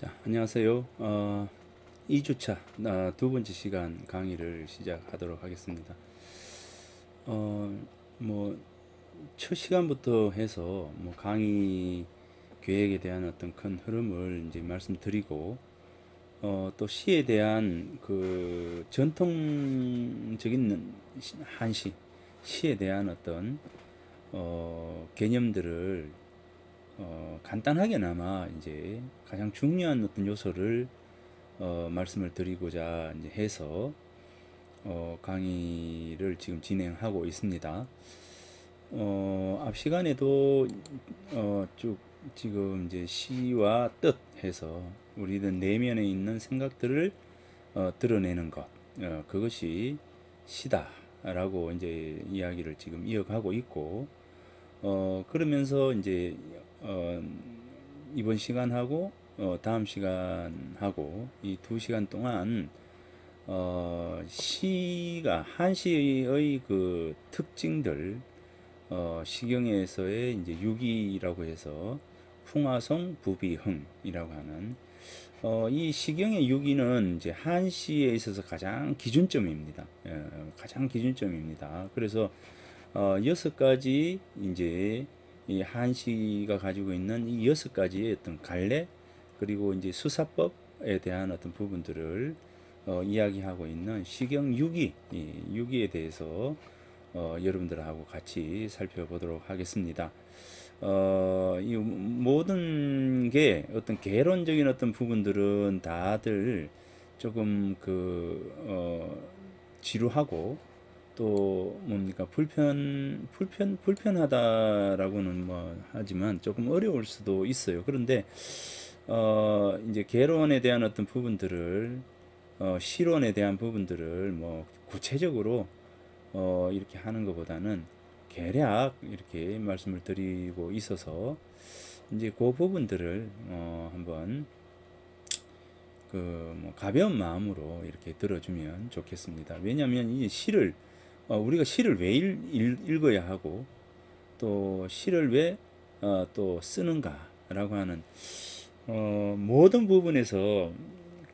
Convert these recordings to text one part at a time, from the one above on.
자, 안녕하세요. 2주차 두 번째 시간 강의를 시작하도록 하겠습니다. 어, 뭐, 첫 시간부터 해서 뭐 강의 계획에 대한 어떤 큰 흐름을 이제 말씀드리고, 또 시에 대한 그 전통적인 한시, 시에 대한 어떤 개념들을 간단하게나마 이제 가장 중요한 어떤 요소를 말씀을 드리고자 이제 해서 강의를 지금 진행하고 있습니다. 앞 시간에도 쭉 지금 이제 시와 뜻 해서 우리들 내면에 있는 생각들을 드러내는 것, 그것이 시다라고 이제 이야기를 지금 이어가고 있고, 그러면서 이제 어, 이번 시간하고 다음 시간하고 이 두 시간 동안 시가 한시의 그 특징들, 시경에서의 이제 유기라고 해서 풍화송 부비흥이라고 하는 이 시경의 유기는 이제 한시에 있어서 가장 기준점입니다. 가장 기준점입니다. 그래서 여섯 가지 이제 이 한시가 가지고 있는 이 여섯 가지의 어떤 갈래 그리고 이제 수사법에 대한 어떤 부분들을 이야기하고 있는 시경 유기, 이 유기에 대해서 여러분들하고 같이 살펴보도록 하겠습니다. 이 모든 게 어떤 개론적인 어떤 부분들은 다들 조금 지루하고 또 뭡니까 불편하다라고는 뭐 하지만 조금 어려울 수도 있어요. 그런데 이제 개론에 대한 어떤 부분들을 실론에 대한 부분들을 뭐 구체적으로 이렇게 하는 것보다는 개략 이렇게 말씀을 드리고 있어서 이제 그 부분들을 한번 뭐 가벼운 마음으로 이렇게 들어주면 좋겠습니다. 왜냐하면 이 시를 우리가 시를 왜 읽어야 하고 또 시를 왜 또 쓰는가라고 하는 모든 부분에서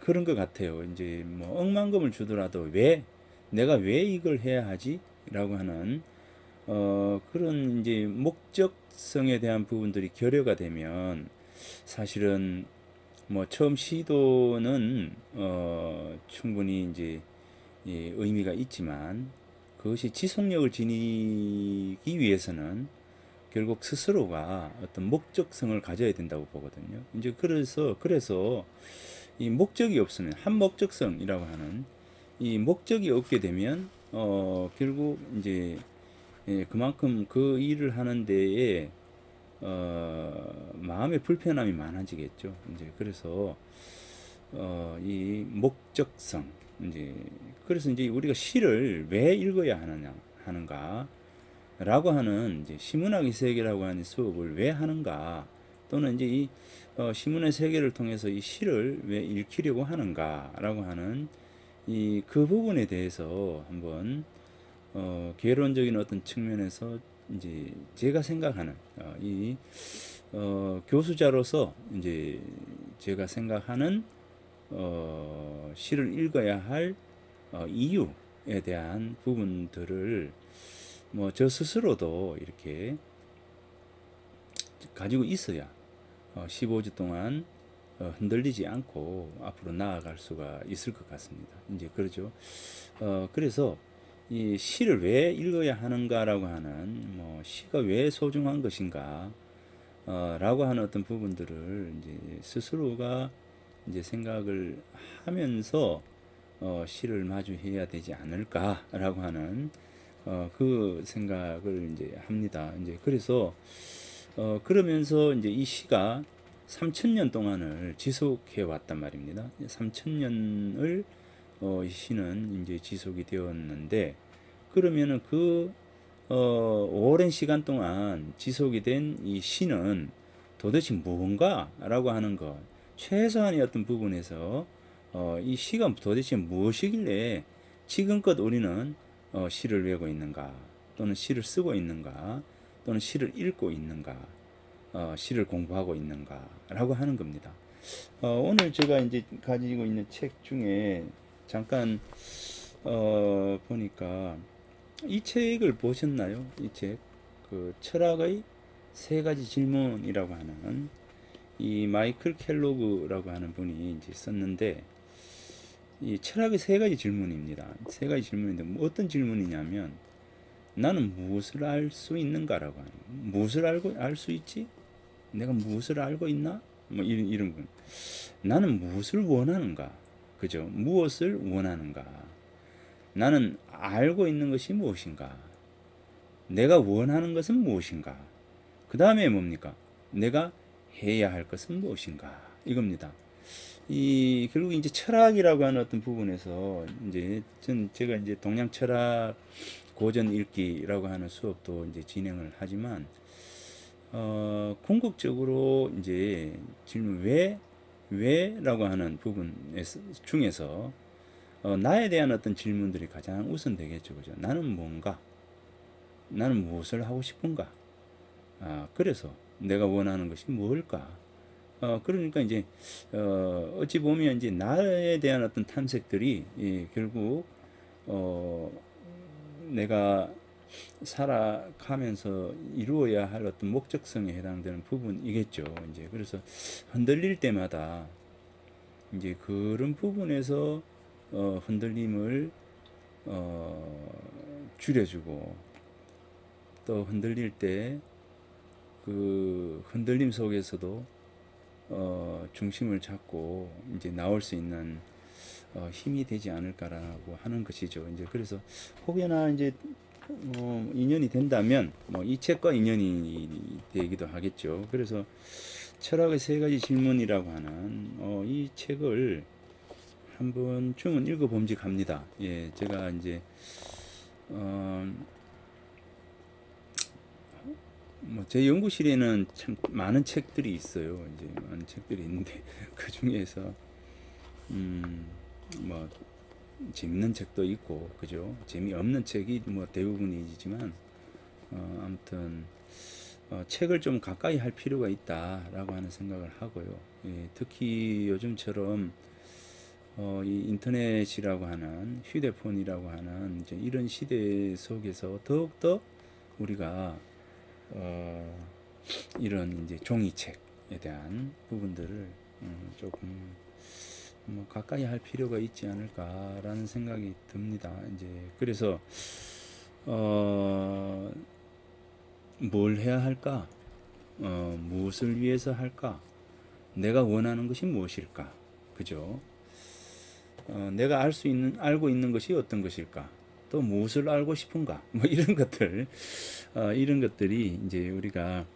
그런 것 같아요. 이제 뭐 억만금을 주더라도 내가 왜 이걸 해야 하지? 라고 하는 그런 이제 목적성에 대한 부분들이 결여가 되면 사실은 뭐 처음 시도는 충분히 이제 의미가 있지만 그것이 지속력을 지니기 위해서는 결국 스스로가 어떤 목적성을 가져야 된다고 보거든요. 이제 그래서 이 목적이 없으면 한목적성이라고 하는 이 목적이 없게 되면 결국 이제 그만큼 그 일을 하는 데에 마음의 불편함이 많아지겠죠. 이제 그래서 이 목적성 이제 그래서 이제 우리가 시를 왜 읽어야 하는가라고 하는 이제 시문학의 세계라고 하는 수업을 왜 하는가 또는 이제 이 시문의 세계를 통해서 이 시를 왜 읽히려고 하는가라고 하는 이 그 부분에 대해서 한번 개론적인 어떤 측면에서 이제 제가 생각하는 교수자로서 이제 제가 생각하는 시를 읽어야 할 이유에 대한 부분들을 뭐 저 스스로도 이렇게 가지고 있어야 15주 동안 흔들리지 않고 앞으로 나아갈 수가 있을 것 같습니다. 이제 그러죠. 그래서 이 시를 왜 읽어야 하는가라고 하는 뭐 시가 왜 소중한 것인가 라고 하는 어떤 부분들을 이제 스스로가 이제 생각을 하면서 시를 마주해야 되지 않을까라고 하는 그 생각을 이제 합니다. 이제 그래서 그러면서 이제 이 시가 3,000년 동안을 지속해 왔단 말입니다. 3,000년을 이 시는 이제 지속이 되었는데 그러면은 오랜 시간 동안 지속이 된 이 시는 도대체 무언가라고 하는 것 최소한의 어떤 부분에서 이 시가 도대체 무엇이길래 지금껏 우리는 시를 외우고 있는가 또는 시를 쓰고 있는가 또는 시를 읽고 있는가 시를 공부하고 있는가 라고 하는 겁니다. 오늘 제가 이제 가지고 있는 책 중에 잠깐 보니까 이 책을 보셨나요? 이 책, 그 철학의 세 가지 질문이라고 하는 이 마이클 켈로그라고 하는 분이 이제 썼는데 이 철학의 세 가지 질문입니다. 세 가지 질문인데 뭐 어떤 질문이냐면 나는 무엇을 알 수 있는가라고 하는 무엇을 알고 알 수 있지? 내가 무엇을 알고 있나? 뭐 이런 분. 나는 무엇을 원하는가? 그죠? 무엇을 원하는가? 나는 알고 있는 것이 무엇인가? 내가 원하는 것은 무엇인가? 그 다음에 뭡니까? 내가 해야 할 것은 무엇인가? 이겁니다. 이 결국 이제 철학이라고 하는 어떤 부분에서 이제 제가 이제 동양 철학 고전 읽기라고 하는 수업도 이제 진행을 하지만 궁극적으로 이제 질문 왜라고 하는 부분 중에서 나에 대한 어떤 질문들이 가장 우선되겠죠, 그죠? 나는 뭔가, 나는 무엇을 하고 싶은가? 그래서 내가 원하는 것이 뭘까? 그러니까 이제 어찌 보면 이제 나에 대한 어떤 탐색들이 결국 내가 살아가면서 이루어야 할 어떤 목적성에 해당되는 부분이겠죠. 이제 그래서 흔들릴 때마다 이제 그런 부분에서 흔들림을 줄여주고 또 흔들릴 때 그 흔들림 속에서도 중심을 잡고 이제 나올 수 있는 힘이 되지 않을까라고 하는 것이죠. 이제 그래서 혹여나 이제 인연이 된다면 뭐 이 책과 인연이 되기도 하겠죠. 그래서 철학의 세 가지 질문이라고 하는 이 책을 한 번쯤은 읽어봄직합니다. 예, 제가 이제 뭐 제 연구실에는 참 많은 책들이 있어요. 이제 많은 책들이 있는데 그 중에서 뭐 재밌는 책도 있고 그죠? 재미없는 책이 뭐 대부분이지만 아무튼 책을 좀 가까이 할 필요가 있다라고 하는 생각을 하고요. 예, 특히 요즘처럼 이 인터넷이라고 하는 휴대폰이라고 하는 이제 이런 시대 속에서 더욱더 우리가 이런 이제 종이책에 대한 부분들을 조금 뭐 가까이 할 필요가 있지 않을까라는 생각이 듭니다. 이제 그래서 뭘 해야 할까? 무엇을 위해서 할까? 내가 원하는 것이 무엇일까? 그죠? 내가 알고 있는 것이 어떤 것일까? 또 무엇을 알고 싶은가? 뭐 이런 것들, 이런 것들이 이제 우리가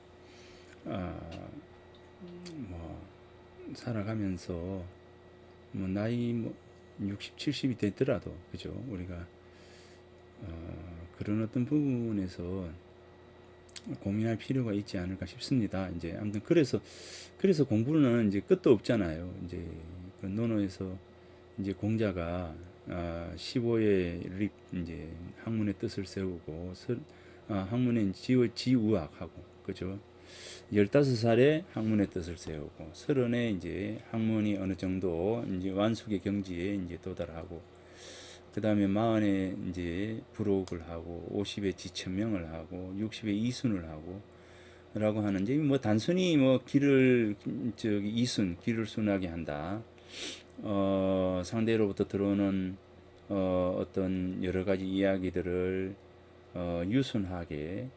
뭐 살아가면서 뭐 나이 뭐 60, 70이 되더라도 그죠? 우리가 그런 어떤 부분에서 고민할 필요가 있지 않을까 싶습니다. 이제 아무튼 그래서 공부는 이제 끝도 없잖아요. 이제 그 논어에서 이제 공자가 15의 립 이제 학문의 뜻을 세우고 학문의 지우학하고 그죠? 15살에 학문의 뜻을 세우고 30에 이제 학문이 어느 정도 이제 완숙의 경지에 이제 도달하고 그 다음에 40에 이제 부록을 하고 50에 지천명을 하고 60에 이순을 하고 라고 하는데 뭐 단순히 뭐 길을 길을 순하게 한다. 상대로부터 들어오는 어떤 여러 가지 이야기들을 유순하게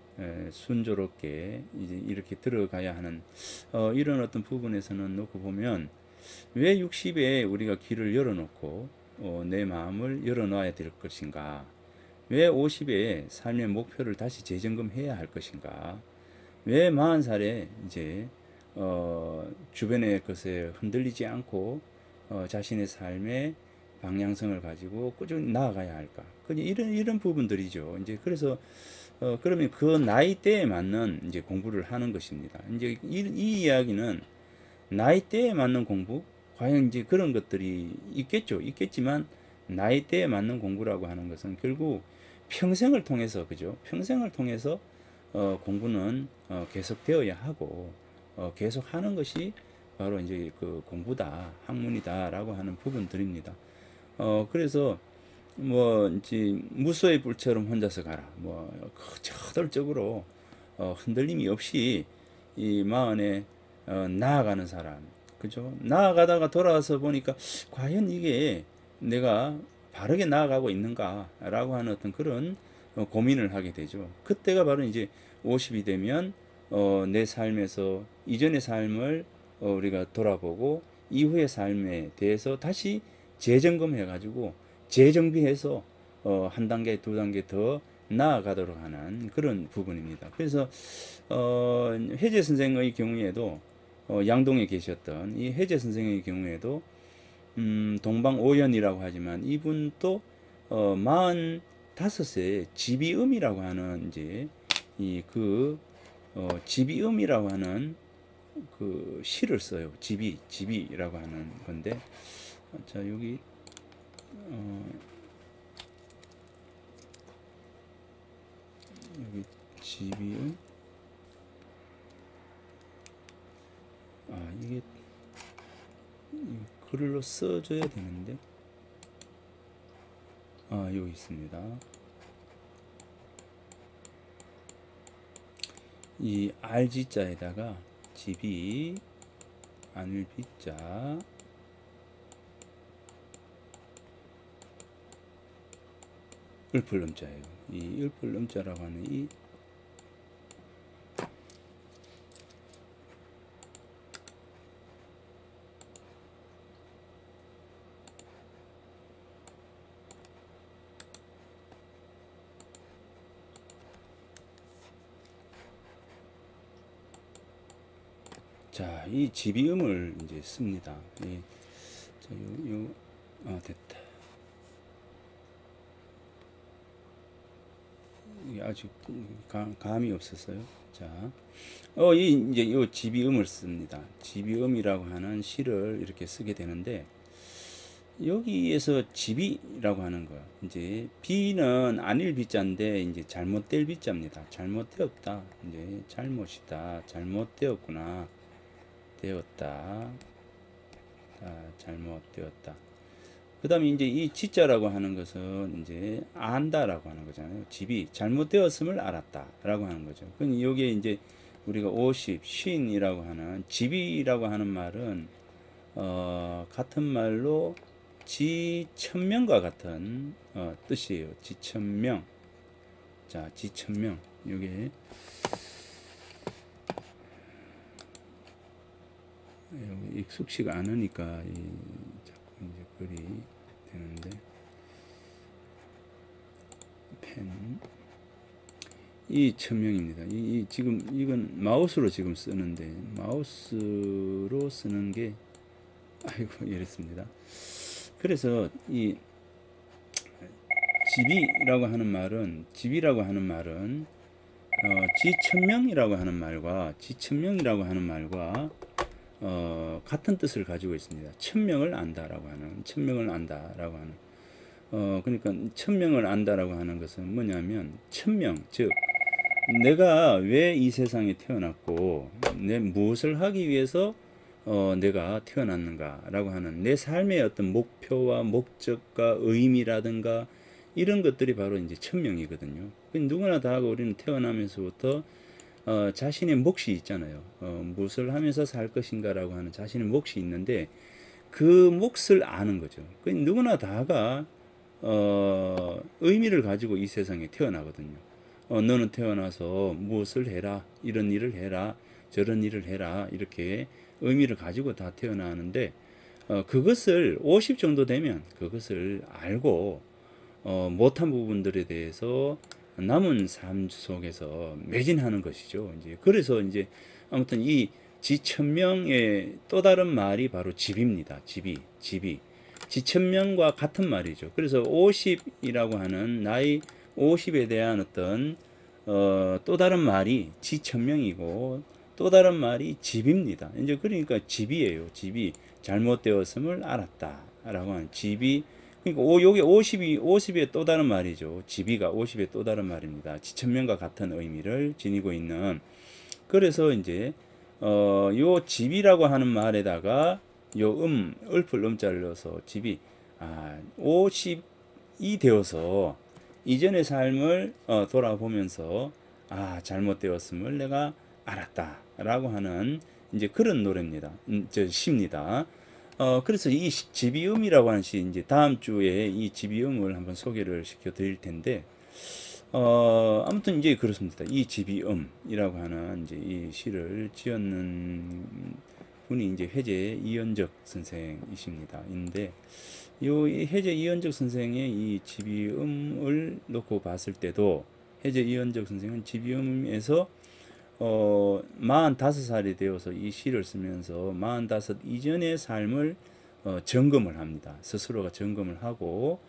순조롭게 이제 이렇게 들어가야 하는 이런 어떤 부분에서는 놓고 보면 왜 60에 우리가 길을 열어놓고 내 마음을 열어놔야 될 것인가? 왜 50에 삶의 목표를 다시 재점검해야 할 것인가? 왜 40살에 이제 주변의 것에 흔들리지 않고 자신의 삶의 방향성을 가지고 꾸준히 나아가야 할까? 이런 부분들이죠. 이제 그래서 그러면 그 나이대에 맞는 이제 공부를 하는 것입니다. 이제 이 이야기는 나이대에 맞는 공부, 과연 이제 그런 것들이 있겠죠. 있겠지만 나이대에 맞는 공부라고 하는 것은 결국 평생을 통해서 그죠? 평생을 통해서 공부는 계속되어야 하고 계속 하는 것이 바로 이제 그 공부다, 학문이다라고 하는 부분들입니다. 그래서 뭐 이제 무소의 뿔처럼 혼자서 가라. 뭐 저돌적으로 흔들림이 없이 이 마흔에 나아가는 사람, 그죠? 나아가다가 돌아와서 보니까 과연 이게 내가 바르게 나아가고 있는가라고 하는 어떤 그런 고민을 하게 되죠. 그때가 바로 이제 50이 되면 내 삶에서 이전의 삶을 우리가 돌아보고 이후의 삶에 대해서 다시 재점검해가지고 재정비해서 한 단계, 두 단계 더 나아가도록 하는 그런 부분입니다. 그래서 해제 선생의 경우에도 양동에 계셨던 이 해제 선생의 경우에도 동방오연이라고 하지만 이분도 45세 지비음이라고 하는 이제 지비음이라고 하는 그 시를 써요. 지비라고 하는 건데, 자 여기 여기 지비음, 이게 글로 써줘야 되는데, 여기 있습니다. 이 RG자에다가 지비, 안일비자, 을풀음자예요. 이 을풀음자라고 하는 이 자, 이 지비음을 이제 씁니다. 자, 됐다. 이게 아직 감이 없었어요. 자, 이제 요 지비음을 씁니다. 지비음이라고 하는 시를 이렇게 쓰게 되는데, 여기에서 지비라고 하는 거, 이제 비는 아닐 비자인데 이제 잘못될 비자입니다. 잘못되었다, 이제 잘못이다, 잘못되었구나, 되었다, 잘못되었다. 그 다음에 이제 이 지자라고 하는 것은 이제 안다라고 하는 거잖아요. 집이 잘못되었음을 알았다라고 하는 거죠. 그럼 여기에 이제 우리가 50, 50이라고 하는 집이라고 하는 말은 같은 말로 지천명과 같은 뜻이에요. 지천명. 자, 지천명. 요게 여기 익숙치가 않으니까 자꾸 이제 글이 되는데, 이 천명입니다. 지금 이건 마우스로 지금 쓰는데, 마우스로 쓰는 게 아이고 이랬습니다. 그래서 이 집이라고 하는 말은 지천명이라고 하는 말과 같은 뜻을 가지고 있습니다. 천명을 안다라고 하는, 그러니까 천명을 안다라고 하는 것은 뭐냐면, 천명, 즉 내가 왜 이 세상에 태어났고 무엇을 하기 위해서 내가 태어났는가라고 하는 내 삶의 어떤 목표와 목적과 의미라든가 이런 것들이 바로 이제 천명이거든요. 누구나 다 하고, 우리는 태어나면서부터 자신의 몫이 있잖아요. 무엇을 하면서 살 것인가라고 하는 자신의 몫이 있는데, 그 몫을 아는 거죠. 누구나 다가 의미를 가지고 이 세상에 태어나거든요. 너는 태어나서 무엇을 해라, 이런 일을 해라, 저런 일을 해라, 이렇게 의미를 가지고 다 태어나는데, 그것을 50 정도 되면 그것을 알고 못한 부분들에 대해서 남은 삶 속에서 매진하는 것이죠. 이제 그래서 이제 아무튼 이 지천명의 또 다른 말이 바로 집입니다. 집이 지천명과 같은 말이죠. 그래서 50이라고 하는 나이 50에 대한 어떤 또 다른 말이 지천명이고, 또 다른 말이 집입니다. 이제 그러니까 집이에요. 집이 잘못되었음을 알았다라고 하는 집이. 그러니까 요게 50의 또 다른 말이죠. 지비가 50의 또 다른 말입니다. 지천명과 같은 의미를 지니고 있는. 그래서 이제 요 집이라고 하는 말에다가 요 읊을 음자를 넣어서 집이 50이 되어서 이전의 삶을 돌아보면서 잘못되었음을 내가 알았다라고 하는 이제 그런 노래입니다. 시입니다. 그래서 이 지비음이라고 하는 시, 이제 다음 주에 이 지비음을 한번 소개를 시켜 드릴 텐데, 아무튼 이제 그렇습니다. 이 지비음이라고 하는 이제 이 시를 지었는 분이 이제 회제 이연적 선생이십니다. 인데, 요 회제 이연적 선생의 이 지비음을 놓고 봤을 때도, 회제 이연적 선생은 지비음에서 45살이 되어서 이 시를 쓰면서 45 이전의 삶을 점검을 합니다. 스스로가 점검을 하고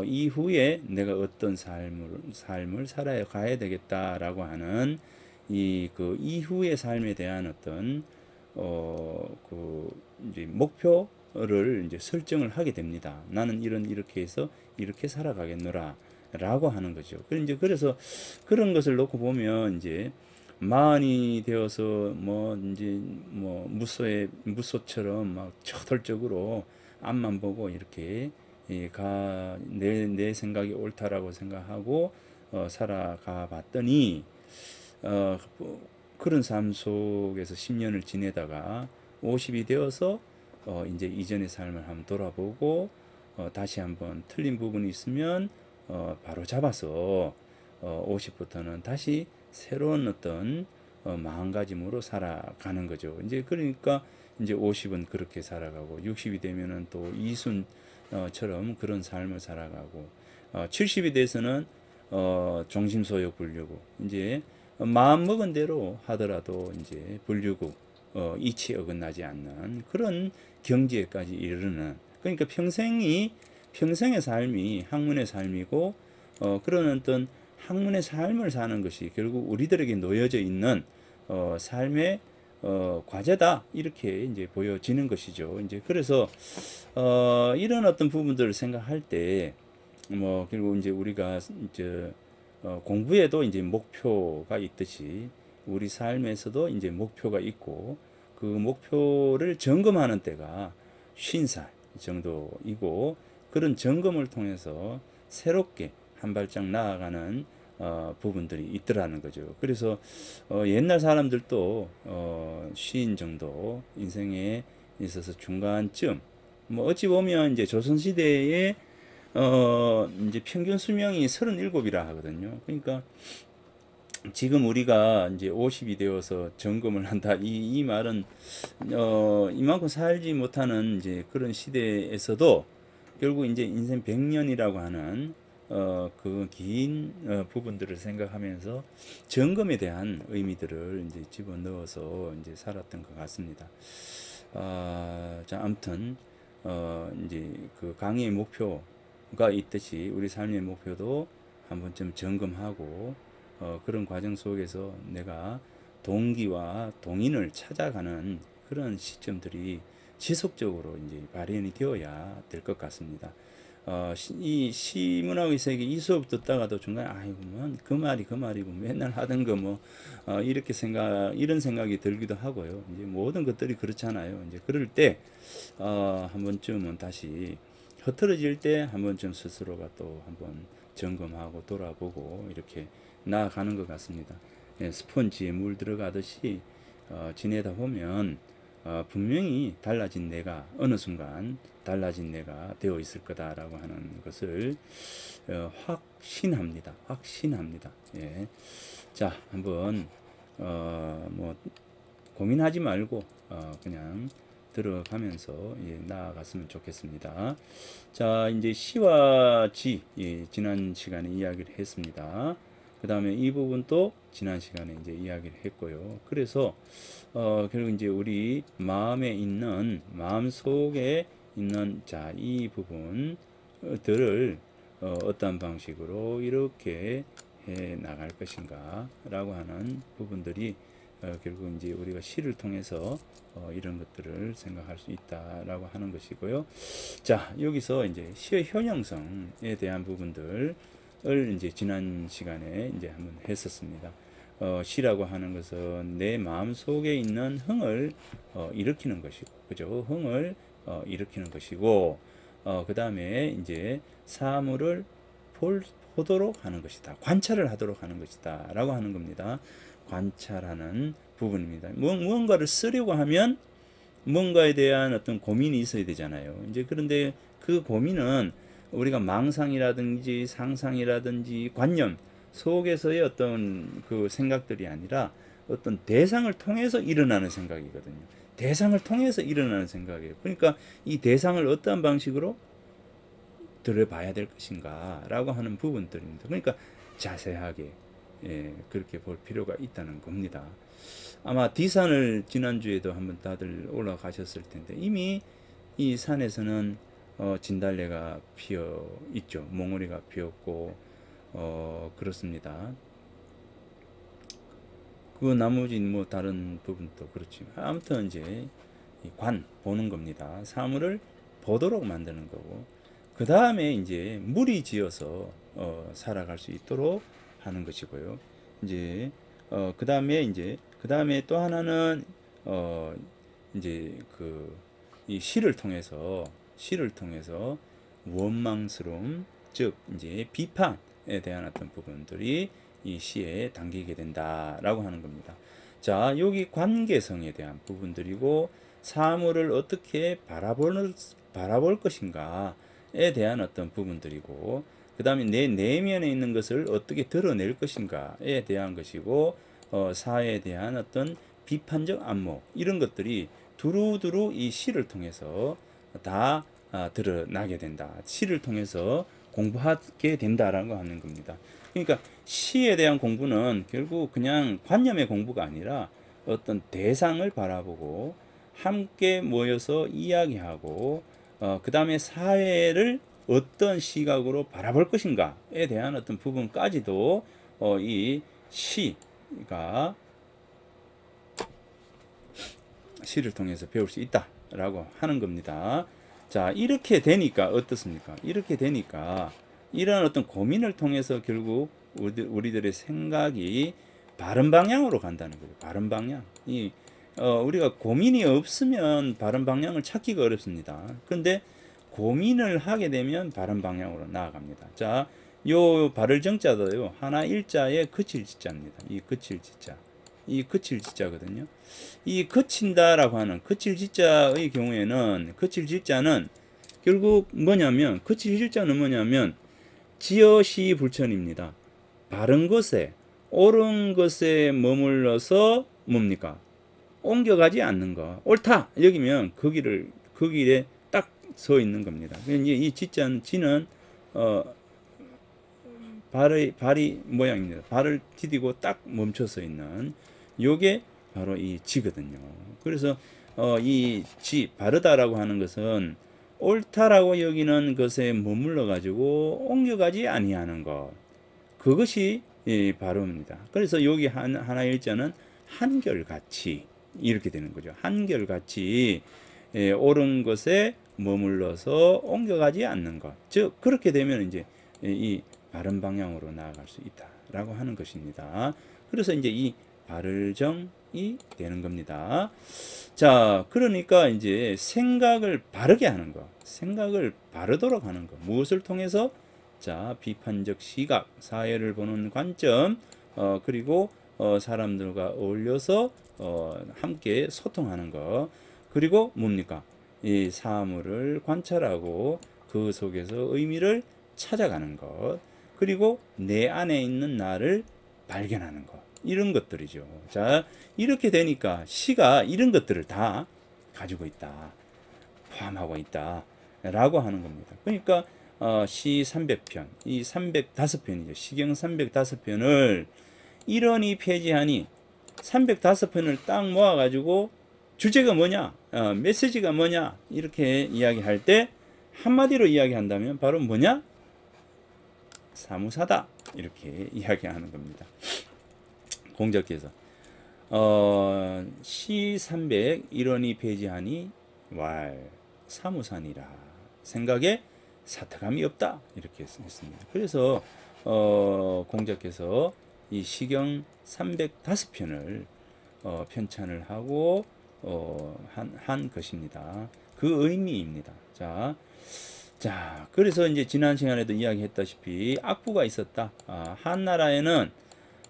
이후에 내가 어떤 삶을 살아야 가야 되겠다라고 하는 그 이후의 삶에 대한 어떤 그 이제 목표를 이제 설정을 하게 됩니다. 나는 이렇게 해서 이렇게 살아가겠노라 라고 하는 거죠. 그래서 그런 것을 놓고 보면 이제 마흔이 되어서 이제 무소처럼 막 저돌적으로 앞만 보고 이렇게 내 생각이 옳다라고 생각하고 살아가 봤더니 그런 삶 속에서 10년을 지내다가 50이 되어서 이제 이전의 삶을 한번 돌아보고 다시 한번 틀린 부분이 있으면 바로 잡아서 50부터는 다시 새로운 어떤 마음가짐으로 살아가는 거죠. 이제 그러니까 이제 50은 그렇게 살아가고 60이 되면은 또 이순처럼 그런 삶을 살아가고 70이 돼서는 종심소욕 불유고 이제 마음 먹은 대로 하더라도 이제 불유고 이치 어긋나지 않는 그런 경지에까지 이르는 그러니까 평생의 삶이 학문의 삶이고 그런 어떤 학문의 삶을 사는 것이 결국 우리들에게 놓여져 있는 삶의 과제다 이렇게 이제 보여지는 것이죠. 이제 그래서 이런 어떤 부분들을 생각할 때 결국 이제 우리가 이제 공부에도 이제 목표가 있듯이 우리 삶에서도 이제 목표가 있고 그 목표를 점검하는 때가 50살 정도이고 그런 점검을 통해서 새롭게 한 발짝 나아가는 부분들이 있더라는 거죠. 그래서 옛날 사람들도 50 정도 인생에 있어서 중간쯤 어찌 보면 이제 조선시대에 이제 평균 수명이 37이라 하거든요. 그러니까 지금 우리가 이제 50이 되어서 점검을 한다. 이 말은 이만큼 살지 못하는 이제 그런 시대에서도 결국 이제 인생 100년이라고 하는 그 긴 부분들을 생각하면서 점검에 대한 의미들을 이제 집어넣어서 이제 살았던 것 같습니다. 자, 아무튼 이제 그 강의의 목표가 있듯이 우리 삶의 목표도 한번 좀 점검하고 그런 과정 속에서 내가 동기와 동인을 찾아가는 그런 시점들이 지속적으로 이제 발현이 되어야 될 것 같습니다. 이 시문학의 세계 이 수업 듣다가도 중간에 아이고 그 말이고 맨날 하던 거 이렇게 이런 생각이 들기도 하고요. 이제 모든 것들이 그렇잖아요. 이제 그럴 때 한 번쯤은 다시 흐트러질 때 한 번쯤 스스로가 또 한번 점검하고 돌아보고 이렇게 나아가는 것 같습니다. 스펀지에 물 들어가듯이 지내다 보면 분명히 달라진 내가 어느 순간 달라진 내가 되어 있을 거다라고 하는 것을 확신합니다. 예. 자, 한번 고민하지 말고 그냥 들어가면서 나아갔으면 좋겠습니다. 자, 이제 시와 지 지난 시간에 이야기를 했습니다. 그 다음에 이 부분도 지난 시간에 이제 이야기를 했고요. 그래서 결국 이제 우리 마음 속에 있는 이 부분들을 어떤 방식으로 이렇게 해 나갈 것인가 라고 하는 부분들이 결국 이제 우리가 시를 통해서 이런 것들을 생각할 수 있다라고 하는 것이고요. 자, 여기서 이제 시의 현형성에 대한 부분들을 이제 지난 시간에 이제 한번 했었습니다. 시라고 하는 것은 내 마음 속에 있는 흥을 일으키는 것이고, 그죠? 흥을 일으키는 것이고, 그 다음에 이제 사물을 보도록 하는 것이다. 관찰을 하도록 하는 것이다. 라고 하는 겁니다. 관찰하는 부분입니다. 무언가를 쓰려고 하면 뭔가에 대한 어떤 고민이 있어야 되잖아요. 이제 그런데 그 고민은 우리가 망상이라든지 상상이라든지 관념 속에서의 어떤 그 생각들이 아니라 어떤 대상을 통해서 일어나는 생각이거든요. 대상을 통해서 일어나는 생각이에요. 그러니까 이 대상을 어떠한 방식으로 들어봐야 될 것인가 라고 하는 부분들입니다. 그러니까 자세하게 그렇게 볼 필요가 있다는 겁니다. 아마 D산을 지난주에도 한번 다들 올라가셨을 텐데 이미 이 산에서는 진달래가 피어 있죠. 몽우리가 피었고 그렇습니다. 그 나머지 뭐 다른 부분도 그렇지만 아무튼 이제 관 보는 겁니다. 사물을 보도록 만드는 거고 그 다음에 이제 무리 지어서 살아갈 수 있도록 하는 것이고요. 이제 그 다음에 또 하나는 이제 이 시를 통해서 원망스러움, 즉 이제 비판에 대한 어떤 부분들이 이 시에 담기게 된다라고 하는 겁니다. 자, 여기 관계성에 대한 부분들이고 사물을 어떻게 바라볼 것인가에 대한 어떤 부분들이고 그 다음에 내 내면에 있는 것을 어떻게 드러낼 것인가에 대한 것이고 사회에 대한 어떤 비판적 안목 이런 것들이 두루두루 이 시를 통해서 다 드러나게 된다. 시를 통해서 공부하게 된다라는 거 하는 겁니다. 그러니까 시에 대한 공부는 결국 그냥 관념의 공부가 아니라 어떤 대상을 바라보고 함께 모여서 이야기하고 그 다음에 사회를 어떤 시각으로 바라볼 것인가에 대한 어떤 부분까지도 이 시가 시를 통해서 배울 수 있다라고 하는 겁니다. 자, 이렇게 되니까 어떻습니까? 이렇게 되니까 이런 어떤 고민을 통해서 결국 우리들의 생각이 바른 방향으로 간다는 거예요. 바른 방향. 우리가 고민이 없으면 바른 방향을 찾기가 어렵습니다. 그런데 고민을 하게 되면 바른 방향으로 나아갑니다. 자, 요 바를 정자도요. 하나 일자에 그칠 지자입니다. 이 그칠 지자. 이 그칠 지자거든요. 이 그친다라고 하는 그칠 지자의 경우에는 그칠 지자는 결국 뭐냐면 그칠 지자는 뭐냐면 지어시 불천입니다. 바른 것에 옳은 것에 머물러서 뭡니까? 옮겨가지 않는 거. 옳다 여기면 그 길에 딱 서 있는 겁니다. 이제 이 지는 발이 모양입니다. 발을 디디고 딱 멈춰서 있는 요게 바로 이 지거든요. 그래서 이 지 바르다라고 하는 것은 옳다라고 여기는 것에 머물러 가지고 옮겨가지 아니하는 것. 그것이 바름입니다. 그래서 여기 하나 일자는 한결같이 이렇게 되는 거죠. 한결같이 옳은 것에 머물러서 옮겨가지 않는 것. 즉 그렇게 되면 이제 이 바른 방향으로 나아갈 수 있다라고 하는 것입니다. 그래서 이제 이 바를정이 되는 겁니다. 자, 그러니까 이제 생각을 바르게 하는 것, 생각을 바르도록 하는 것. 무엇을 통해서? 자, 비판적 시각, 사회를 보는 관점, 그리고 사람들과 어울려서 함께 소통하는 것. 그리고 뭡니까? 이 사물을 관찰하고 그 속에서 의미를 찾아가는 것. 그리고 내 안에 있는 나를 발견하는 것. 이런 것들이죠. 자, 이렇게 되니까 시가 이런 것들을 다 가지고 있다. 포함하고 있다. 라고 하는 겁니다. 그러니까 시 300편, 이 305편이죠. 시경 305편을 이러니 폐지하니 305편을 딱 모아가지고 주제가 뭐냐, 메시지가 뭐냐, 이렇게 이야기할 때 한마디로 이야기한다면 바로 뭐냐? 사무사다. 이렇게 이야기하는 겁니다. 공자께서 시 300 이러니 폐지하니 왈 사무사니라 생각에 사특함이 없다 이렇게 했습니다. 그래서 공자께서 이 시경 305편을 편찬을 하고 한 것입니다. 그 의미입니다. 자, 그래서 이제 지난 시간에도 이야기했다시피 악부가 있었다. 한나라에는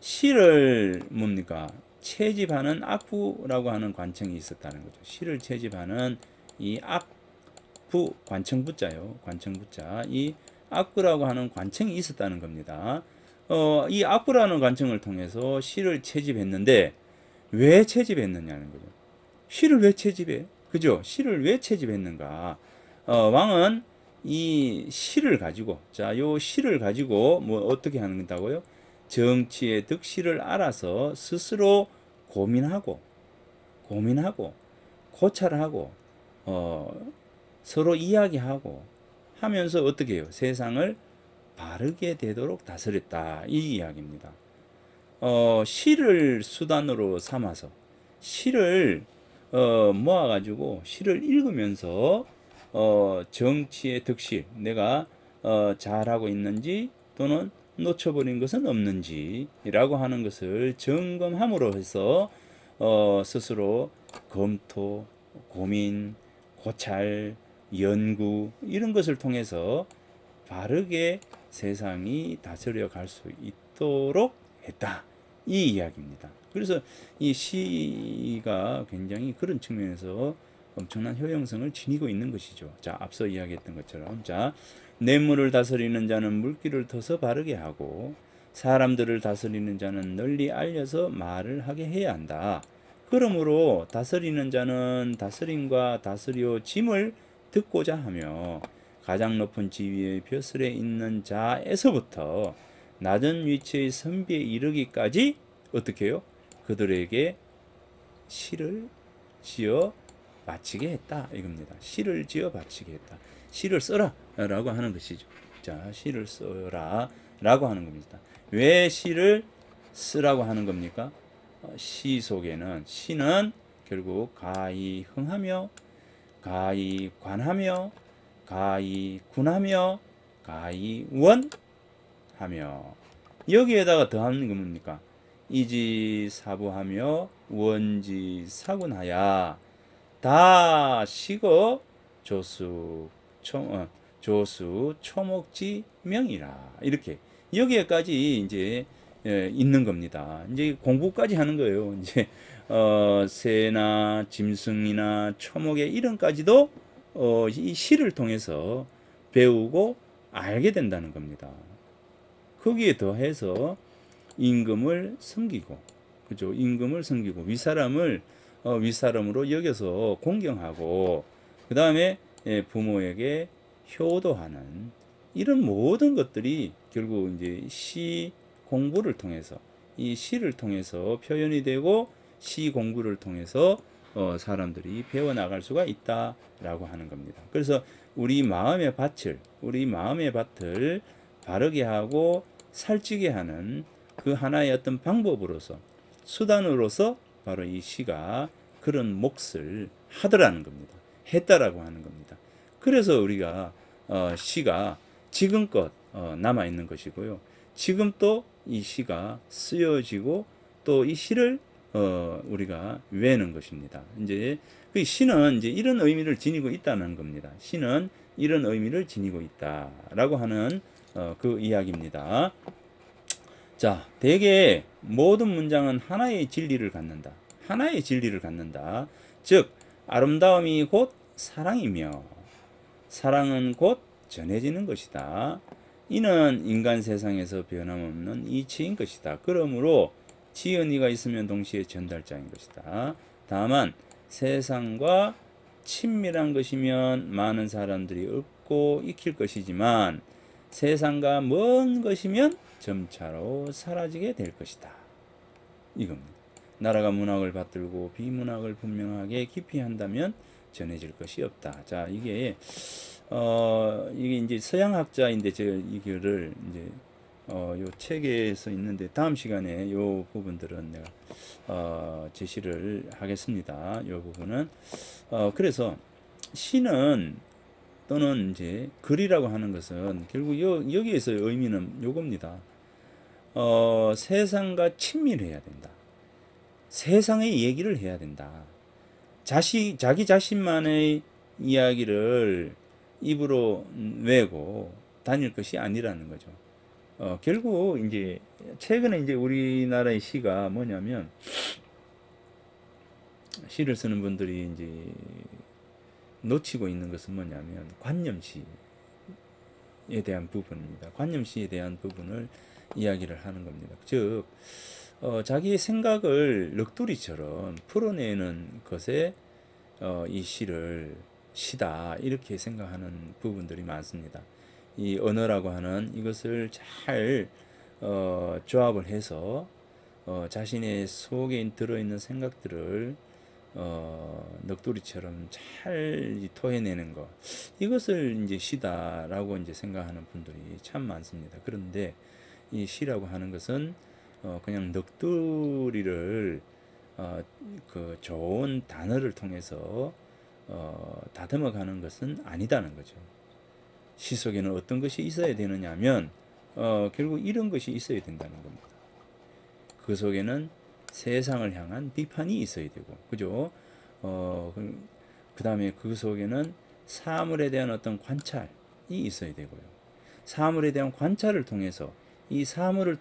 시를 뭡니까? 채집하는 악부라고 하는 관청이 있었다는 거죠. 시를 채집하는 이 악부, 관청부자요. 관청부자. 이 악부라고 하는 관청이 있었다는 겁니다. 이 악부라는 관청을 통해서 시를 채집했는데 왜 채집했느냐는 거죠. 시를 왜 채집해? 그죠? 시를 왜 채집했는가? 왕은 이 시를 가지고, 자, 요 시를 가지고 뭐 어떻게 한다고요? 정치의 득실을 알아서 스스로 고민하고 고찰하고 서로 이야기하고 하면서 어떻게 해요? 세상을 바르게 되도록 다스렸다. 이 이야기입니다. 시를 수단으로 삼아서 시를 모아가지고 시를 읽으면서 정치의 득실, 내가 잘하고 있는지 또는 놓쳐버린 것은 없는지라고 하는 것을 점검함으로 해서 스스로 검토, 고민, 고찰, 연구 이런 것을 통해서 바르게 세상이 다스려 갈 수 있도록 했다. 이 이야기입니다. 그래서 이 시가 굉장히 그런 측면에서 엄청난 효용성을 지니고 있는 것이죠. 자, 앞서 이야기했던 것처럼, 자, 뇌물을 다스리는 자는 물기를 터서 바르게 하고 사람들을 다스리는 자는 널리 알려서 말을 하게 해야 한다. 그러므로 다스리는 자는 다스림과 다스려짐을 듣고자 하며 가장 높은 지위의 벼슬에 있는 자에서부터 낮은 위치의 선비에 이르기까지 어떻게 해요? 그들에게 시를 지어 바치게 했다 이겁니다. 시를 지어 바치게 했다. 시를 써라 라고 하는 것이죠. 자, 시를 써라 라고 하는 겁니다. 왜 시를 쓰라고 하는 겁니까? 시 속에는 시는 결국 가히 흥하며 가히 관하며 가히 군하며 가히 원하며 여기에다가 더하는 게 뭡니까? 이지사부하며 원지사군하야 다 식어 조수 초목지 명이라 이렇게 여기에까지 이제 있는 겁니다. 이제 공부까지 하는 거예요. 이제 새나 짐승이나 초목의 이름까지도 이 시를 통해서 배우고 알게 된다는 겁니다. 거기에 더해서 임금을 섬기고, 그죠? 임금을 섬기고 윗사람을 윗사람으로 여겨서 공경하고, 그 다음에 부모에게 효도하는 이런 모든 것들이 결국 이제 시 공부를 통해서 이 시를 통해서 표현이 되고 시 공부를 통해서 사람들이 배워나갈 수가 있다라고 하는 겁니다. 그래서 우리 마음의 밭을 바르게 하고 살찌게 하는 그 하나의 어떤 방법으로서 수단으로서 바로 이 시가 그런 몫을 하더라는 겁니다. 했다라고 하는 겁니다. 그래서 우리가 시가 지금껏 남아 있는 것이고요. 지금 또 이 시가 쓰여지고 또 이 시를 우리가 외는 것입니다. 이제 그 시는 이제 이런 의미를 지니고 있다는 겁니다. 시는 이런 의미를 지니고 있다라고 하는 그 이야기입니다. 자, 대개 모든 문장은 하나의 진리를 갖는다. 하나의 진리를 갖는다. 즉 아름다움이 곧 사랑이며 사랑은 곧 전해지는 것이다. 이는 인간 세상에서 변함없는 이치인 것이다. 그러므로 지연이가 있으면 동시에 전달자인 것이다. 다만 세상과 친밀한 것이면 많은 사람들이 얻고 익힐 것이지만 세상과 먼 것이면 점차로 사라지게 될 것이다. 이겁니다. 나라가 문학을 받들고 비문학을 분명하게 깊이 한다면 전해질 것이 없다. 자, 이게 이제 서양학자인데 제가 이거를 이제 요 책에서 있는데 다음 시간에 요 부분들은 내가 제시를 하겠습니다. 요 부분은 그래서 시는 또는 이제 글이라고 하는 것은 결국 여기에서 의미는 요겁니다. 세상과 친밀해야 된다. 세상의 얘기를 해야 된다. 자기 자신만의 이야기를 입으로 내고 다닐 것이 아니라는 거죠. 결국 이제 최근에 이제 우리나라의 시가 뭐냐면, 시를 쓰는 분들이 이제 놓치고 있는 것은 뭐냐면 관념시에 대한 부분입니다. 관념시에 대한 부분을 이야기를 하는 겁니다. 즉 자기의 생각을 넋두리처럼 풀어내는 것에 이 시를 시다 이렇게 생각하는 부분들이 많습니다. 이 언어라고 하는 이것을 잘 조합을 해서 자신의 속에 들어있는 생각들을 넋두리처럼 잘 토해내는 것, 이것을 이제 시다라고 이제 생각하는 분들이 참 많습니다. 그런데 이 시라고 하는 것은 그냥 넋두리를 그 좋은 단어를 통해서 다듬어가는 것은 아니다는 거죠. 시 속에는 어떤 것이 있어야 되느냐 하면 결국 이런 것이 있어야 된다는 겁니다. 그 속에는 세상을 향한 비판이 있어야 되고, 그죠? 그 다음에 그 속에는 사물에 대한 어떤 관찰이 있어야 되고요. 사물에 대한 관찰을 통해서 이 사물을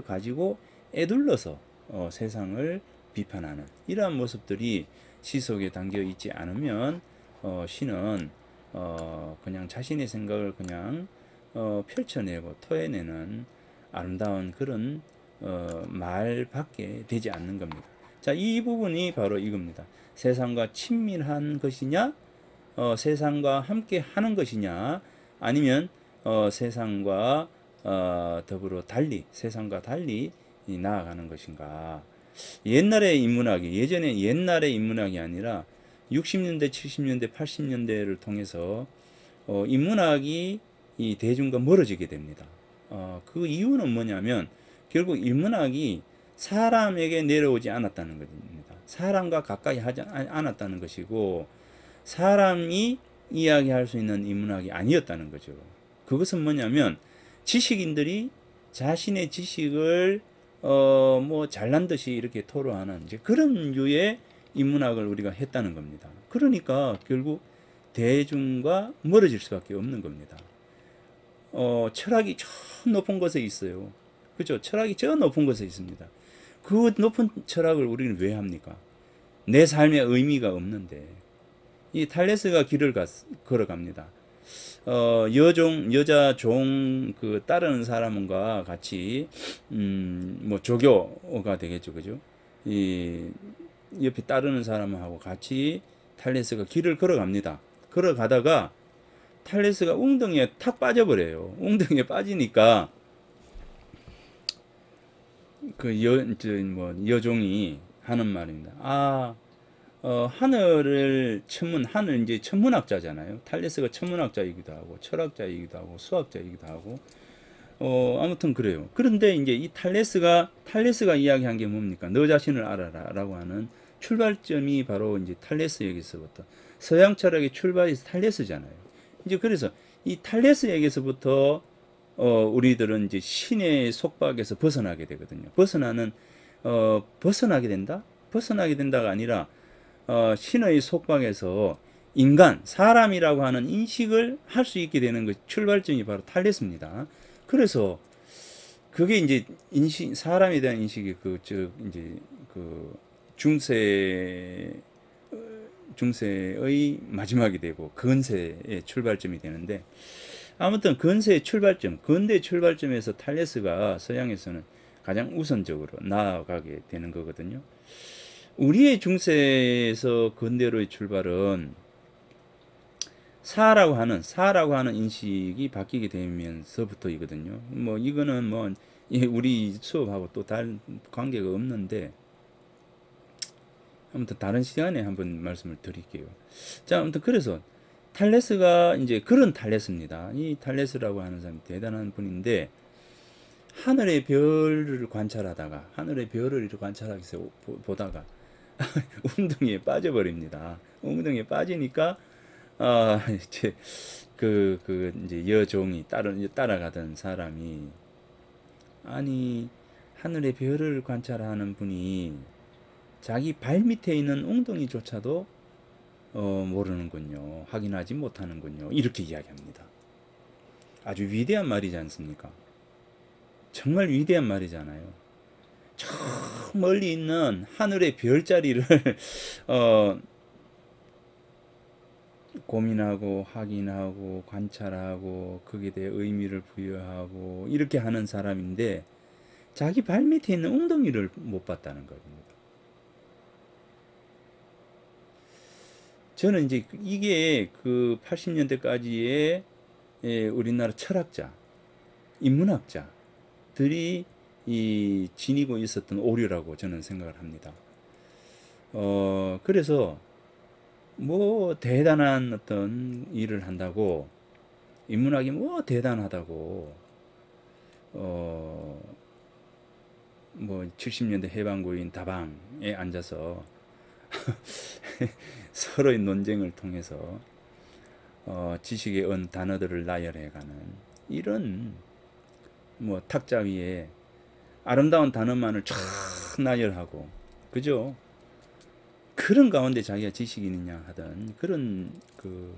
가지고 에둘러서 세상을 비판하는 이러한 모습들이 시 속에 담겨 있지 않으면 시는 그냥 자신의 생각을 그냥 펼쳐내고 토해내는 아름다운 그런 말밖에 되지 않는 겁니다. 자, 이 부분이 바로 이겁니다. 세상과 친밀한 것이냐, 세상과 함께 하는 것이냐, 아니면 세상과 더불어 달리, 세상과 달리 나아가는 것인가. 옛날의 인문학이, 옛날의 인문학이 아니라 60년대, 70년대, 80년대를 통해서 인문학이 이 대중과 멀어지게 됩니다. 그 이유는 뭐냐면 결국 인문학이 사람에게 내려오지 않았다는 것입니다. 사람과 가까이 하지 않았다는 것이고, 사람이 이야기할 수 있는 인문학이 아니었다는 거죠. 그것은 뭐냐면 지식인들이 자신의 지식을 뭐 잘난 듯이 이렇게 토로하는 이제 그런 류의 인문학을 우리가 했다는 겁니다. 그러니까 결국 대중과 멀어질 수밖에 없는 겁니다. 철학이 저 높은 곳에 있어요. 그죠? 철학이 저 높은 곳에 있습니다. 그 높은 철학을 우리는 왜 합니까? 내 삶에 의미가 없는데. 이 탈레스가 길을 걸어갑니다. 여자 종 따르는 사람과 같이 뭐 조교가 되겠죠, 그죠? 이 옆에 따르는 사람하고 같이 탈레스가 길을 걸어갑니다. 걸어가다가 탈레스가 웅덩이에 탁 빠져버려요. 웅덩이에 빠지니까 그 여종이 하는 말입니다. 하늘을 하늘 이제 천문학자잖아요. 탈레스가 천문학자이기도 하고 철학자이기도 하고 수학자이기도 하고 아무튼 그래요. 그런데 이제 이 탈레스가 이야기한 게 뭡니까? 너 자신을 알아라라고 하는 출발점이 바로 이제 탈레스에게서부터, 서양 철학의 출발이 탈레스잖아요. 이제 그래서 이 탈레스에게서부터 우리들은 이제 신의 속박에서 벗어나게 되거든요. 벗어나게 된다? 벗어나게 된다가 아니라 신의 속박에서 사람이라고 하는 인식을 할 수 있게 되는 것, 출발점이 바로 탈레스입니다. 그래서 그게 이제 사람에 대한 인식이 이제 중세의 마지막이 되고 근세의 출발점이 되는데, 아무튼 근대의 출발점에서 탈레스가 서양에서는 가장 우선적으로 나아가게 되는 거거든요. 우리의 중세에서 근대로의 출발은 사라고 하는 인식이 바뀌게 되면서부터이거든요. 뭐 이거는 뭐 우리 수업하고 또 다른 관계가 없는데, 아무튼 다른 시간에 한번 말씀을 드릴게요. 자, 아무튼 그래서 탈레스가 이제 그런 탈레스입니다. 이 탈레스라고 하는 사람이 대단한 분인데, 하늘의 별을 관찰하다가 보다가 웅덩이에 빠져버립니다. 웅덩이에 빠지니까 이제 이제 여종이 따라가던 사람이 아니, 하늘의 별을 관찰하는 분이 자기 발 밑에 있는 웅덩이조차도 모르는군요. 확인하지 못하는군요. 이렇게 이야기합니다. 아주 위대한 말이지 않습니까? 정말 위대한 말이잖아요. 저 멀리 있는 하늘의 별자리를 어, 고민하고 확인하고 관찰하고 거기에 대해 의미를 부여하고 이렇게 하는 사람인데 자기 발 밑에 있는 웅덩이를 못 봤다는 겁니다. 저는 이제 이게 그 80년대까지의 우리나라 철학자, 인문학자들이 이 지니고 있었던 오류라고 저는 생각을 합니다. 그래서 뭐 대단한 어떤 일을 한다고 인문학이 뭐 대단하다고 뭐 70년대 해방구인 다방에 앉아서 서로의 논쟁을 통해서 지식의 단어들을 나열해가는 이런 뭐 탁자 위에 아름다운 단어만을 쫙 나열하고 그죠? 그런 가운데 자기가 지식인이냐 하던 그런 그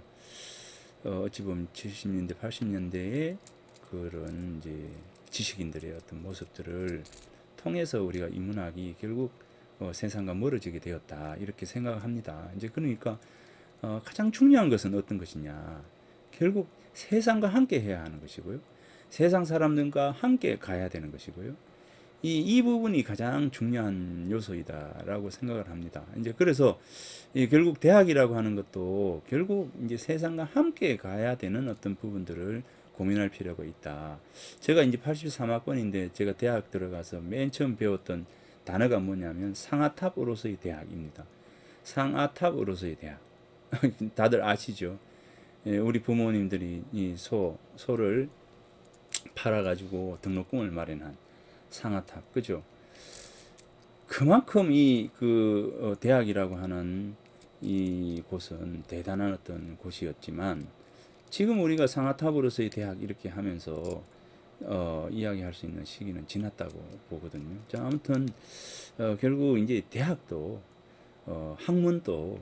어찌 보면 70년대 80년대의 그런 이제 지식인들의 어떤 모습들을 통해서 우리가 인문학이 결국 세상과 멀어지게 되었다 이렇게 생각합니다. 이제 그러니까 가장 중요한 것은 어떤 것이냐? 결국 세상과 함께 해야 하는 것이고요. 세상 사람들과 함께 가야 되는 것이고요. 이 부분이 가장 중요한 요소이다라고 생각을 합니다. 이제 그래서 결국 대학이라고 하는 것도 결국 이제 세상과 함께 가야 되는 어떤 부분들을 고민할 필요가 있다. 제가 이제 83학번인데 제가 대학 들어가서 맨 처음 배웠던 단어가 뭐냐면 상아탑으로서의 대학입니다. 상아탑으로서의 대학. 다들 아시죠? 우리 부모님들이 이 소를 팔아가지고 등록금을 마련한 상아탑, 그죠? 그만큼 이 대학이라고 하는 이 곳은 대단한 어떤 곳이었지만 지금 우리가 상아탑으로서의 대학 이렇게 하면서 이야기할 수 있는 시기는 지났다고 보거든요. 자, 아무튼 결국 이제 대학도 학문도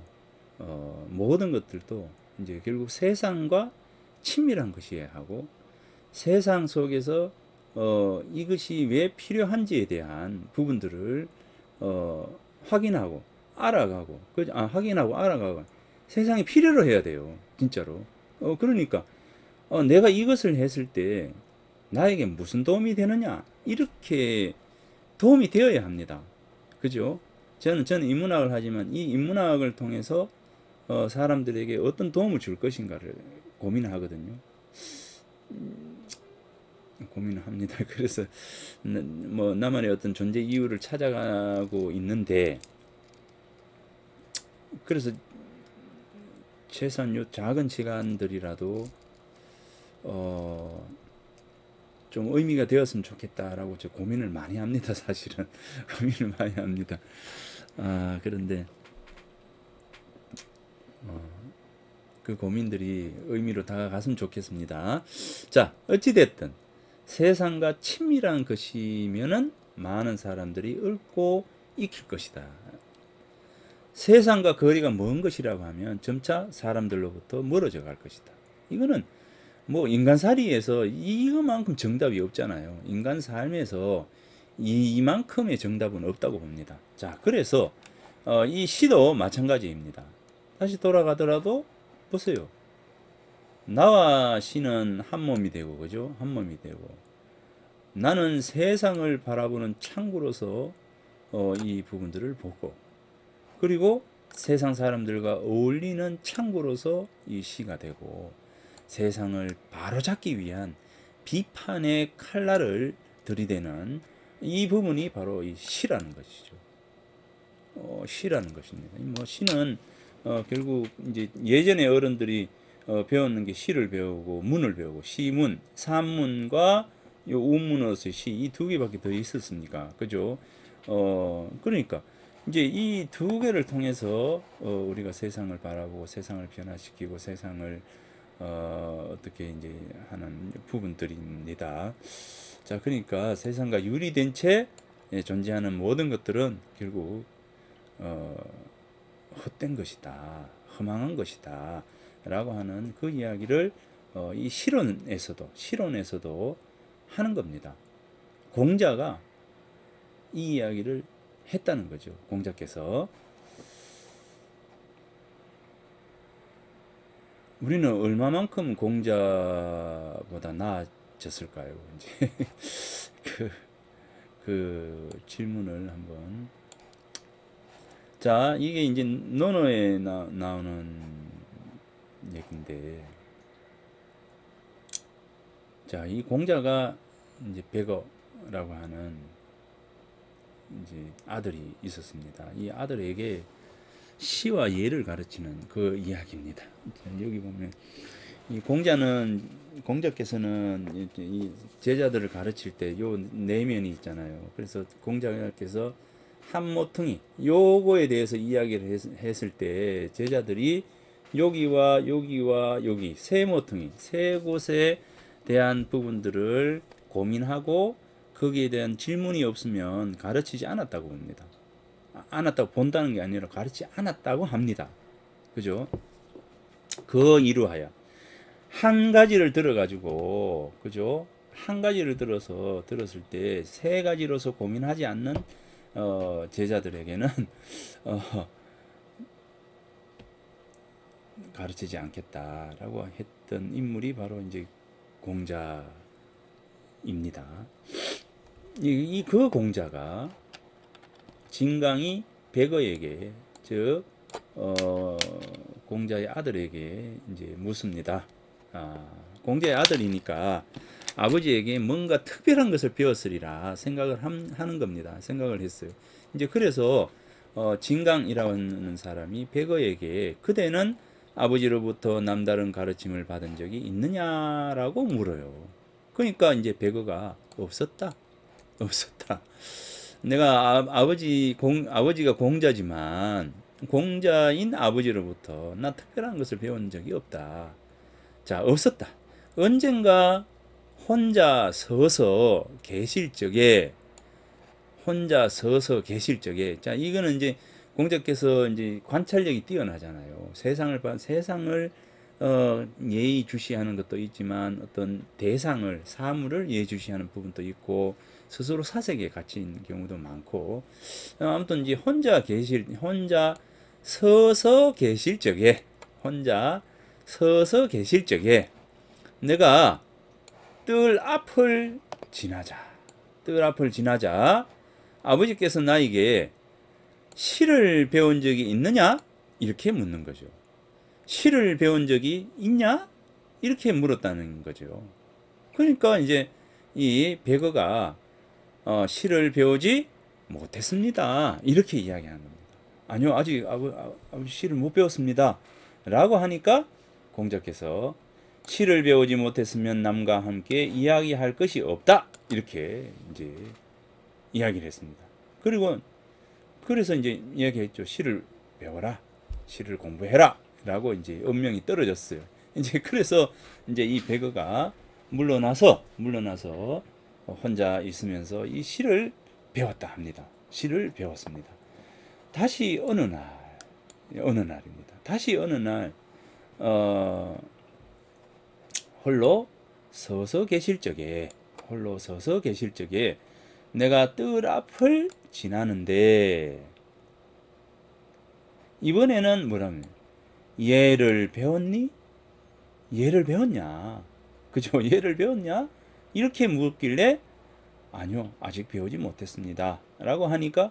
모든 것들도 이제 결국 세상과 친밀한 것이어야 하고 세상 속에서 이것이 왜 필요한지에 대한 부분들을 확인하고 알아가고 확인하고 알아가고 세상에 필요로 해야 돼요. 진짜로. 그러니까 내가 이것을 했을 때 나에게 무슨 도움이 되느냐 이렇게 도움이 되어야 합니다. 그죠? 저는 인문학을 하지만 이 인문학을 통해서 사람들에게 어떤 도움을 줄 것인가를 고민을 하거든요. 고민을 합니다. 그래서 뭐 나만의 어떤 존재 이유를 찾아가고 있는데 그래서 최소한 요 작은 시간들이라도 좀 의미가 되었으면 좋겠다라고 저 고민을 많이 합니다. 사실은 고민을 많이 합니다. 그런데 그 고민들이 의미로 다가갔으면 좋겠습니다. 자, 어찌됐든 세상과 친밀한 것이면은 많은 사람들이 읊고 익힐 것이다. 세상과 거리가 먼 것이라고 하면 점차 사람들로부터 멀어져 갈 것이다. 이거는 뭐 인간살이에서 이거만큼 정답이 없잖아요. 인간 삶에서 이만큼의 정답은 없다고 봅니다. 자, 그래서 이 시도 마찬가지입니다. 다시 돌아가더라도 보세요. 나와 시는 한 몸이 되고, 그죠? 한 몸이 되고. 나는 세상을 바라보는 창구로서 이 부분들을 보고, 그리고 세상 사람들과 어울리는 창구로서 이 시가 되고, 세상을 바로잡기 위한 비판의 칼날을 들이대는 이 부분이 바로 이 시라는 것이죠. 시라는 것입니다. 뭐 시는 결국 이제 예전에 어른들이 배웠는 게 시를 배우고 문을 배우고 시문, 산문과 요 우문으로서의 시 이 두 개밖에 더 있었습니까? 그죠? 그러니까 이제 이 두 개를 통해서 우리가 세상을 바라보고 세상을 변화시키고 세상을 어떻게 이제 하는 부분들입니다. 자, 그러니까 세상과 유리된 채 존재하는 모든 것들은 결국 어, 헛된 것이다, 허망한 것이다 라고 하는 그 이야기를 이 실론에서도 하는 겁니다. 공자가 이 이야기를 했다는 거죠. 공자께서. 우리는 얼마만큼 공자보다 나아졌을까요? 이제 그 질문을 한번. 자, 이게 이제 논어에 나오는 얘기인데, 자, 이 공자가 이제 백어라고 하는 이제 아들이 있었습니다. 이 아들에게 시와 예를 가르치는 그 이야기입니다. 여기 보면 이 공자께서는 이 제자들을 가르칠 때 요 내면이 있잖아요. 그래서 공자께서 한 모퉁이 요거에 대해서 이야기를 했을 때 제자들이 여기와 여기와 여기 세 모퉁이 세 곳에 대한 부분들을 고민하고 거기에 대한 질문이 없으면 가르치지 않았다고 봅니다. 않았다고 본다는 게 아니라 가르치지 않았다고 합니다. 그죠? 그 이루하여 한 가지를 들어가지고, 그죠? 한 가지를 들었을 때 세 가지로서 고민하지 않는 제자들에게는 가르치지 않겠다라고 했던 인물이 바로 이제 공자입니다. 그 공자가 진강이 백어에게, 즉 공자의 아들에게 이제 묻습니다. 공자의 아들이니까 아버지에게 뭔가 특별한 것을 배웠으리라 생각을 하는 겁니다. 생각을 했어요. 이제 그래서 진강이라는 사람이 백어에게 그대는 아버지로부터 남다른 가르침을 받은 적이 있느냐라고 물어요. 그러니까 이제 백어가 없었다. 내가 아버지가 공자지만 공자인 아버지로부터 나 특별한 것을 배운 적이 없다. 자, 없었다. 언젠가 혼자 서서 계실 적에, 자, 이거는 이제 공자께서 이제 관찰력이 뛰어나잖아요. 세상을 예의주시하는 것도 있지만 어떤 사물을 예의주시하는 부분도 있고 스스로 사색에 갇힌 경우도 많고, 아무튼 이제 혼자 서서 계실 적에 내가 뜰 앞을 지나자 아버지께서 나에게 시를 배운 적이 있느냐? 이렇게 묻는 거죠. 시를 배운 적이 있냐? 이렇게 물었다는 거죠. 그러니까 이제 이 백어가 시를 배우지 못했습니다. 이렇게 이야기하는 겁니다. 아니요, 아직 아버지 시를 못 배웠습니다. 라고 하니까 공자께서 시를 배우지 못했으면 남과 함께 이야기할 것이 없다. 이렇게 이제 이야기를 했습니다. 그래서 이제 이야기했죠. 시를 배워라. 시를 공부해라. 라고 이제 엄명이 떨어졌어요. 이제 그래서 이제 이 백어가 물러나서 혼자 있으면서 이 시를 배웠다 합니다. 시를 배웠습니다. 다시 어느 날입니다. 다시 어느 날 홀로 서서 계실 적에 내가 뜰 앞을 지나는데, 이번에는 뭐라면 예를 배웠니? 예를 배웠냐? 그죠? 예를 배웠냐? 이렇게 묻길래 아니요, 아직 배우지 못했습니다. 라고 하니까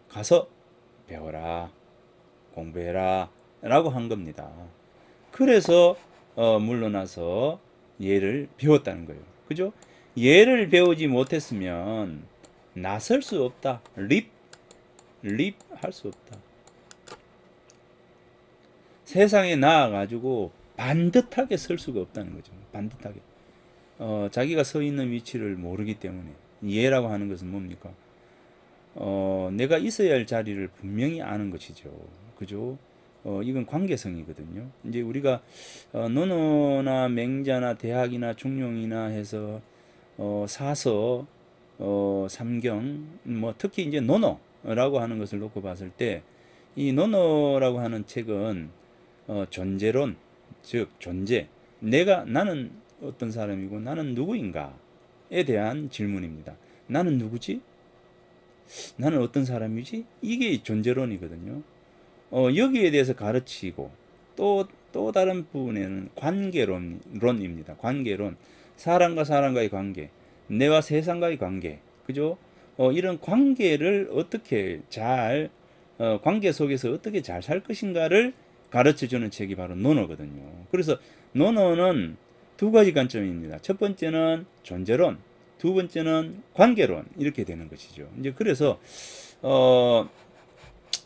가서 배워라, 공부해라 라고 한 겁니다. 그래서 물러나서 예를 배웠다는 거예요. 그죠? 예를 배우지 못했으면 나설 수 없다. 할 수 없다. 세상에 나와가지고 반듯하게 설 수가 없다는 거죠. 반듯하게. 자기가 서 있는 위치를 모르기 때문에. 예라고 하는 것은 뭡니까? 내가 있어야 할 자리를 분명히 아는 것이죠. 그죠? 이건 관계성이거든요. 이제 우리가 논어나 맹자나 대학이나 중용이나 해서 사서 삼경 뭐 특히 이제 논어라고 하는 것을 놓고 봤을 때 이 논어라고 하는 책은 존재론, 즉 존재, 나는 어떤 사람이고 나는 누구인가에 대한 질문입니다. 나는 누구지? 나는 어떤 사람이지? 이게 존재론이거든요. 여기에 대해서 가르치고 또 다른 부분에는 관계론입니다. 관계론. 사람과 사람과의 관계, 내와 세상과의 관계, 그죠? 이런 관계를 어떻게 관계 속에서 어떻게 잘 살 것인가를 가르쳐 주는 책이 바로 논어거든요. 그래서 논어는 두 가지 관점입니다. 첫 번째는 존재론, 두 번째는 관계론, 이렇게 되는 것이죠. 이제 그래서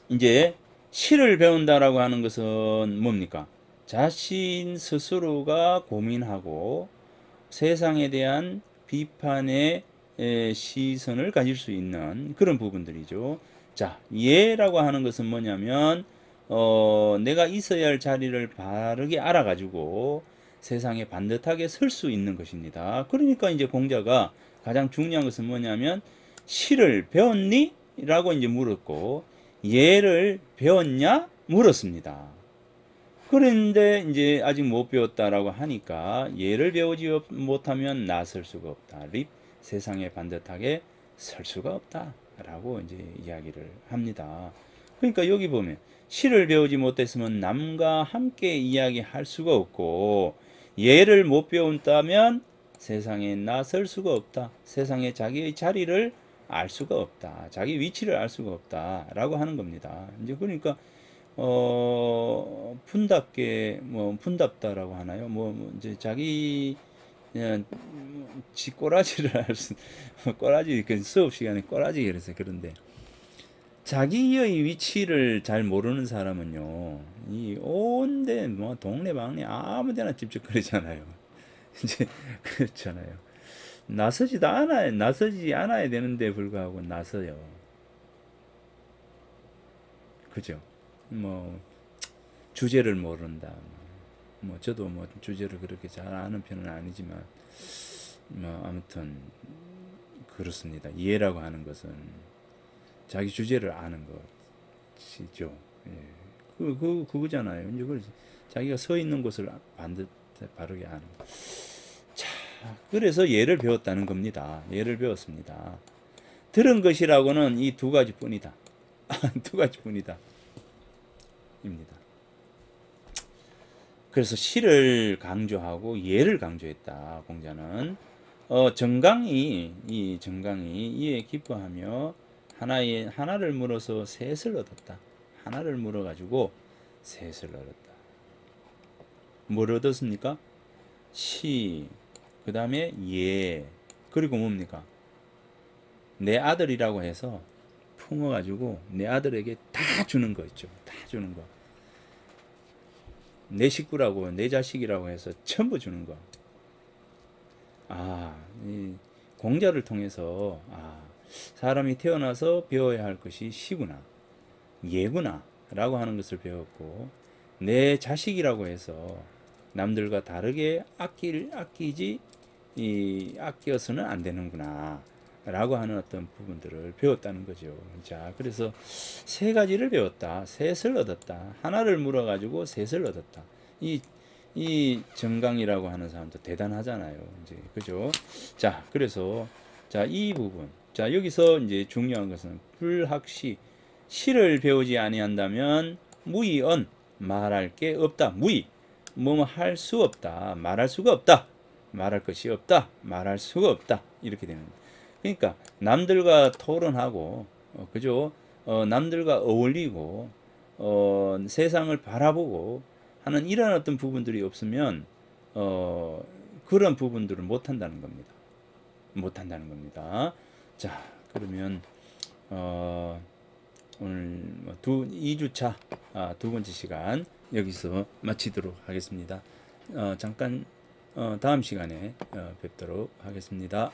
이제 시를 배운다라고 하는 것은 뭡니까? 자신 스스로가 고민하고 세상에 대한 비판의 시선을 가질 수 있는 그런 부분들이죠. 자, 예라고 하는 것은 뭐냐면 내가 있어야 할 자리를 바르게 알아가지고 세상에 반듯하게 설 수 있는 것입니다. 그러니까 이제 공자가 가장 중요한 것은 뭐냐면 시를 배웠니? 라고 이제 물었고 예를 배웠냐? 물었습니다. 그런데 이제 아직 못 배웠다라고 하니까 예를 배우지 못하면 나설 수가 없다. 세상에 반듯하게 설 수가 없다. 라고 이제 이야기를 합니다. 그러니까 여기 보면 시를 배우지 못했으면 남과 함께 이야기할 수가 없고 예를 못 배운다면 세상에 나설 수가 없다. 세상에 자기의 자리를 알 수가 없다. 자기 위치를 알 수가 없다. 라고 하는 겁니다. 이제 그러니까 푼답게 푼답다라고 하나요? 이제 자기 그냥 지 꼬라지를 꼬라지 그 수업 시간에 꼬라지 그래서 그런데 자기의 위치를 잘 모르는 사람은요 이 온데 뭐 동네방네 아무데나 찝쩍거리잖아요. 이제 그렇잖아요. 나서지 않아야 되는데 불구하고 나서요. 그죠? 뭐 주제를 모른다. 뭐 저도 뭐 주제를 그렇게 잘 아는 편은 아니지만 뭐 아무튼 그렇습니다. 이해라고 하는 것은 자기 주제를 아는 것이죠. 예. 그거잖아요. 이제 자기가 서 있는 곳을 반드시 바르게 아는 것. 자, 그래서 예를 배웠다는 겁니다. 예를 배웠습니다. 들은 것이라고는 이 두 가지뿐이다. 두 가지뿐이다. 입니다. 그래서 시를 강조하고 예를 강조했다. 공자는 정강이 이에 기뻐하며 하나를 물어서 셋을 얻었다. 하나를 물어 가지고 셋을 얻었다. 뭘 얻었습니까? 시, 그 다음에 예, 그리고 뭡니까? 내 아들이라고 해서 품어가지고 내 아들에게 다 주는 거 있죠. 다 주는 거. 내 식구라고 내 자식이라고 해서 전부 주는 거. 이 공자를 통해서 사람이 태어나서 배워야 할 것이 시구나 예구나 라고 하는 것을 배웠고 내 자식이라고 해서 남들과 다르게 아껴서는 안 되는구나 라고 하는 어떤 부분들을 배웠다는 거죠. 자, 그래서 세 가지를 배웠다. 셋을 얻었다. 하나를 물어가지고 셋을 얻었다. 이 정강이라고 하는 사람도 대단하잖아요. 이제, 그죠? 자, 그래서, 자, 이 부분. 자, 여기서 이제 중요한 것은 불학시. 시를 배우지 아니한다면 무의언. 말할 게 없다. 무의. 뭐 할 수 없다. 말할 수가 없다. 말할 것이 없다. 말할 수가 없다. 이렇게 되는 거예요. 그러니까 남들과 토론하고 그죠? 남들과 어울리고 세상을 바라보고 하는 이런 어떤 부분들이 없으면 그런 부분들을 못 한다는 겁니다. 못 한다는 겁니다. 자, 그러면 오늘 2주차 두 번째 시간 여기서 마치도록 하겠습니다. 잠깐 다음 시간에 뵙도록 하겠습니다.